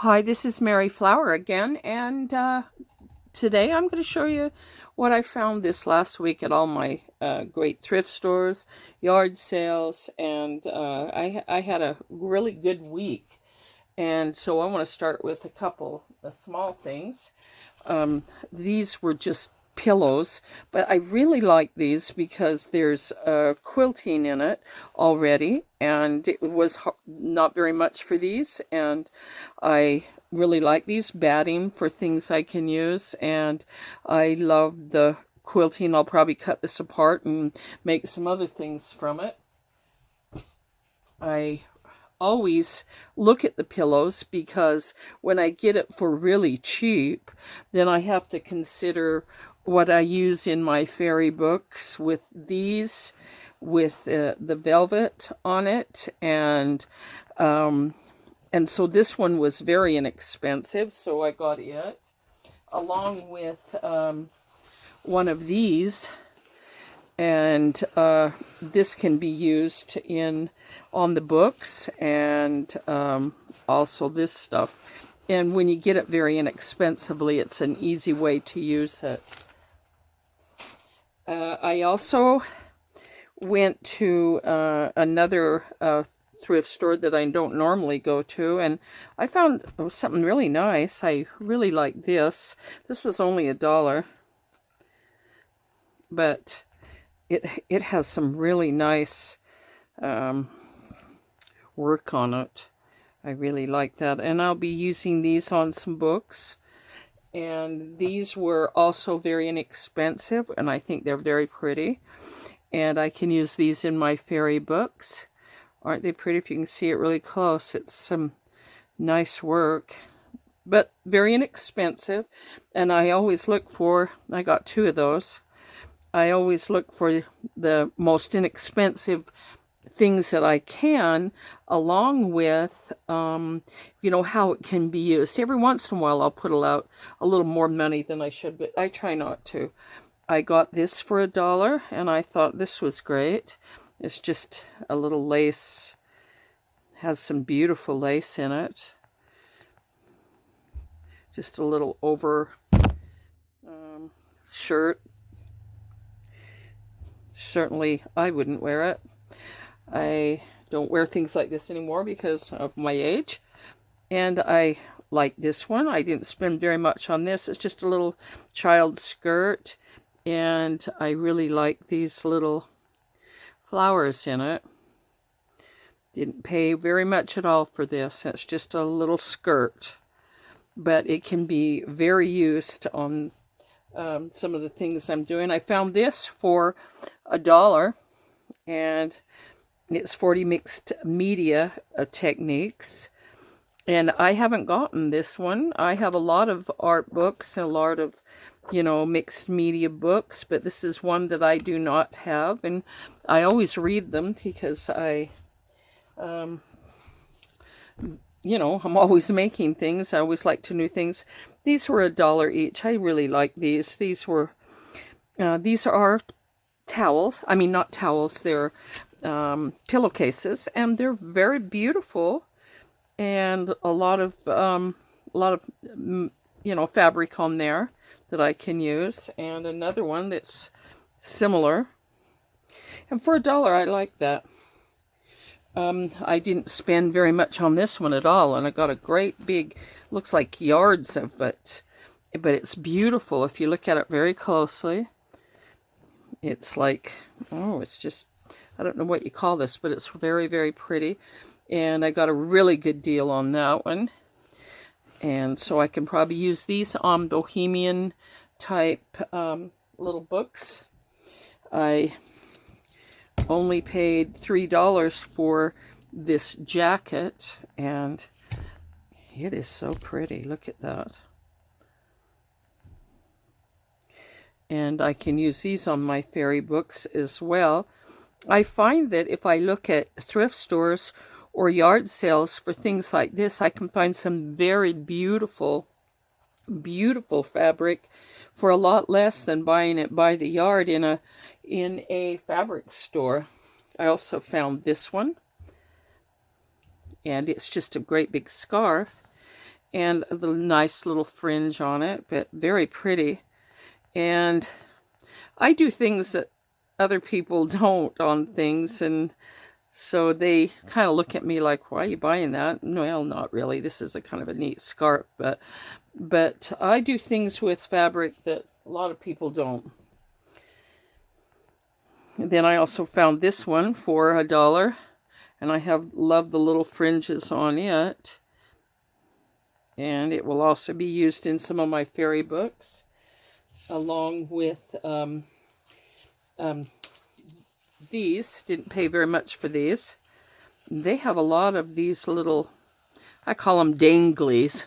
Hi, this is Mary Flower again, and today I'm going to show you what I found this last week at all my great thrift stores, yard sales, and I had a really good week. And so I want to start with a couple of small things. These were just pillows, but I really like these because there's quilting in it already, and it was not very much for these, and I really like these batting for things I can use, and I love the quilting. I'll probably cut this apart and make some other things from it. I always look at the pillows because when I get it for really cheap, then I have to consider what I use in my fairy books with these, with the velvet on it, and so this one was very inexpensive, so I got it along with one of these. And this can be used on the books, and also this stuff. And when you get it very inexpensively, it's an easy way to use it. I also went to another thrift store that I don't normally go to, and I found something really nice. I really like this. This was only $1, but it has some really nice work on it. I really like that, and I'll be using these on some books. And these were also very inexpensive, and I think they're very pretty. And I can use these in my fairy books. Aren't they pretty? If you can see it really close, it's some nice work, but very inexpensive. And I always look for, I got 2 of those. I always look for the most inexpensive things that I can, along with, how it can be used. Every once in a while, I'll put out a little more money than I should, but I try not to. I got this for $1, and I thought this was great. It's just a little lace, has some beautiful lace in it. Just a little over shirt. Certainly, I wouldn't wear it. I don't wear things like this anymore because of my age. And I like this one. I didn't spend very much on this. It's just a little child skirt. And I really like these little flowers in it. Didn't pay very much at all for this. It's just a little skirt. But it can be very used on some of the things I'm doing. I found this for $1, and it's 40 mixed media techniques. And I haven't gotten this one. I have a lot of art books and a lot of, mixed media books, but this is one that I do not have. And I always read them because I'm always making things. I always like to new things. These were $1 each. I really like these. These are towels. I mean, not towels. They're pillowcases, and they're very beautiful, and a lot of fabric on there that I can use, and another one that's similar. And for $1, I like that. I didn't spend very much on this one at all, and I got a great big, looks like yards of it, but it's beautiful if you look at it very closely. It's like, it's just, I don't know what you call this, but it's very, very pretty. And I got a really good deal on that one. And so I can probably use these on bohemian type little books. I only paid $3 for this jacket, and it is so pretty. Look at that. And I can use these on my fairy books as well. I find that if I look at thrift stores or yard sales for things like this, I can find some very beautiful, beautiful fabric for a lot less than buying it by the yard in a fabric store. I also found this one, and it's just a great big scarf. and the nice little fringe on it, but very pretty. And I do things that other people don't on things, and so they kind of look at me like, why are you buying that? Well, not really. This is a kind of a neat scarf, but I do things with fabric that a lot of people don't. And then I also found this one for $1, and I love the little fringes on it. And it will also be used in some of my fairy books, along with these. Didn't pay very much for these. They have a lot of these little, I call them danglies.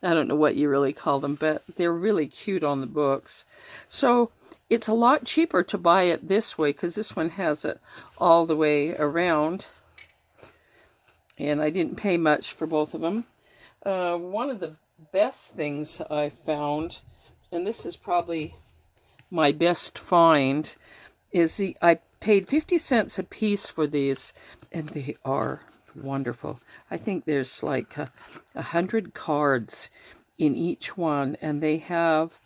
I don't know what you really call them, but they're really cute on the books. So it's a lot cheaper to buy it this way, because this one has it all the way around. And I didn't pay much for both of them. One of the best things I found, and this is probably my best find, is I paid 50 cents a piece for these, and they are wonderful. I think there's like 100 cards in each one, and they have,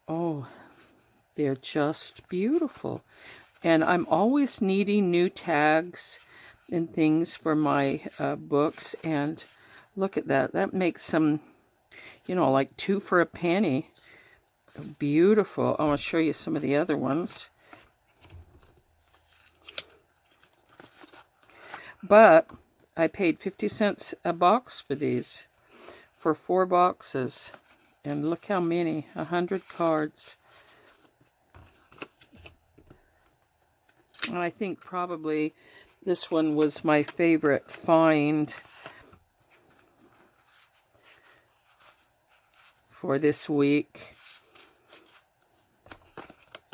oh, they're just beautiful. And I'm always needing new tags and things for my books, and look at that. That makes some, like 2 for a penny. Beautiful. I want to show you some of the other ones. But I paid 50 cents a box for these, for 4 boxes. And look how many, 100 cards. And I think probably this one was my favorite find for this week.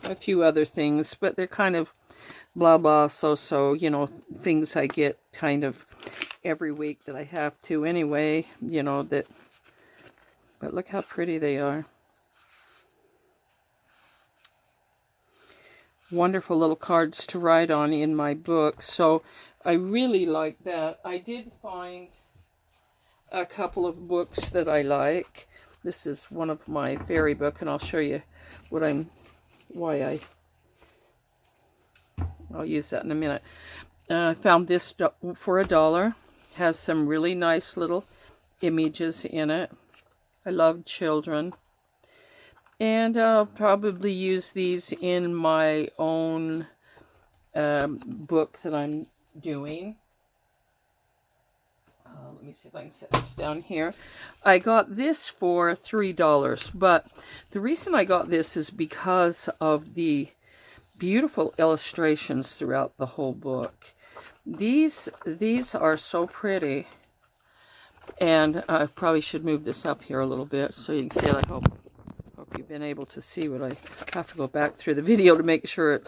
A few other things, but they're kind of blah blah so, things I get kind of every week that I have to anyway, but look how pretty they are. Wonderful little cards to write on in my book, so I really like that. I did find a couple of books that I like. This is one of my fairy book, and I'll show you I'll use that in a minute. I found this for $1. Has some really nice little images in it. I love children. And I'll probably use these in my own book that I'm doing. Let me see if I can set this down here. I got this for $3, but the reason I got this is because of the beautiful illustrations throughout the whole book. These are so pretty, and I probably should move this up here a little bit so you can see it. I hope you've been able to see what I have to go back through the video to make sure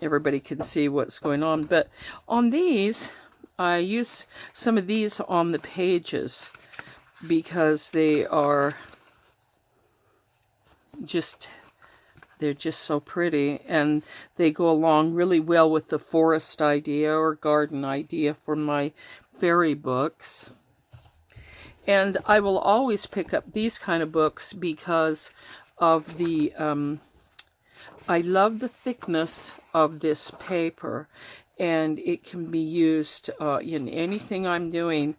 everybody can see what's going on. But on these, I use some of these on the pages because they're just so pretty, and they go along really well with the forest idea or garden idea for my fairy books. And I will always pick up these kind of books because of the, I love the thickness of this paper, and it can be used in anything I'm doing.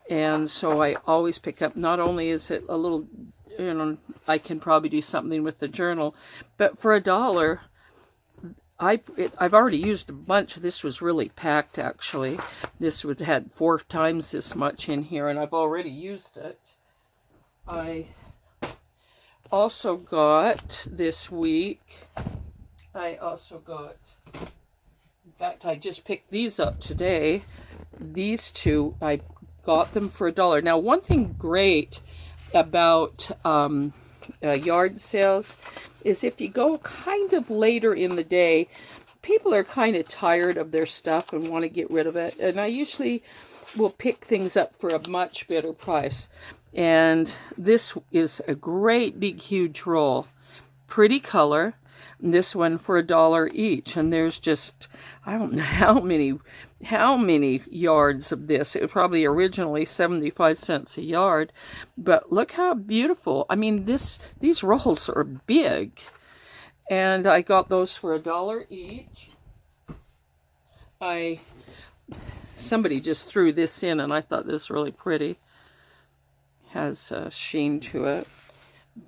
And so I always pick up, not only is it a little, I can probably do something with the journal, but for $1, I've already used a bunch. This was really packed, actually. This had 4 times this much in here, and I've already used it. I also got this week, in fact, I just picked these up today. These 2, I got them for $1. Now, one thing great about yard sales is if you go kind of later in the day, people are kind of tired of their stuff and want to get rid of it. And I usually will pick things up for a much better price. And this is a great big huge roll. Pretty color. This one for $1 each. And there's just, I don't know how many how many yards of this. It was probably originally 75 cents a yard, but look how beautiful. I mean, these rolls are big, and I got those for $1 each. Somebody just threw this in, and I thought this was really pretty. Has a sheen to it.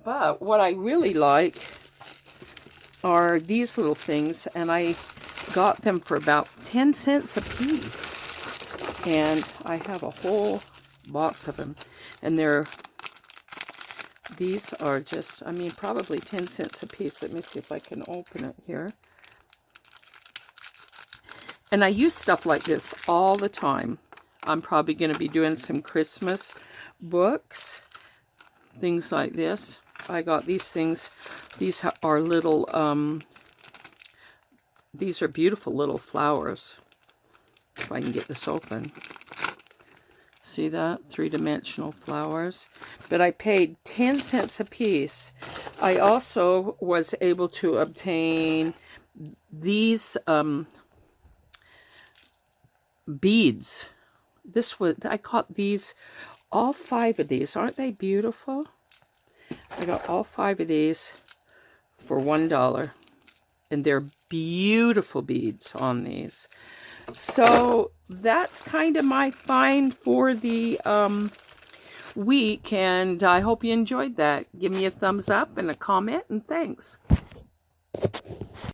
But what I really like are these little things, and I got them for about 10 cents a piece. And I have a whole box of them. And these are just, I mean, probably 10 cents a piece. Let me see if I can open it here. And I use stuff like this all the time. I'm probably going to be doing some Christmas books, things like this. I got these things. These are little, these are beautiful little flowers. If I can get this open. See that? Three-dimensional flowers. But I paid 10 cents a piece. I also was able to obtain these beads. I got these, all 5 of these. Aren't they beautiful? I got all 5 of these for $1. And they're beautiful beads on these. So that's kind of my find for the week, and I hope you enjoyed that. Give me a thumbs up and a comment, and thanks.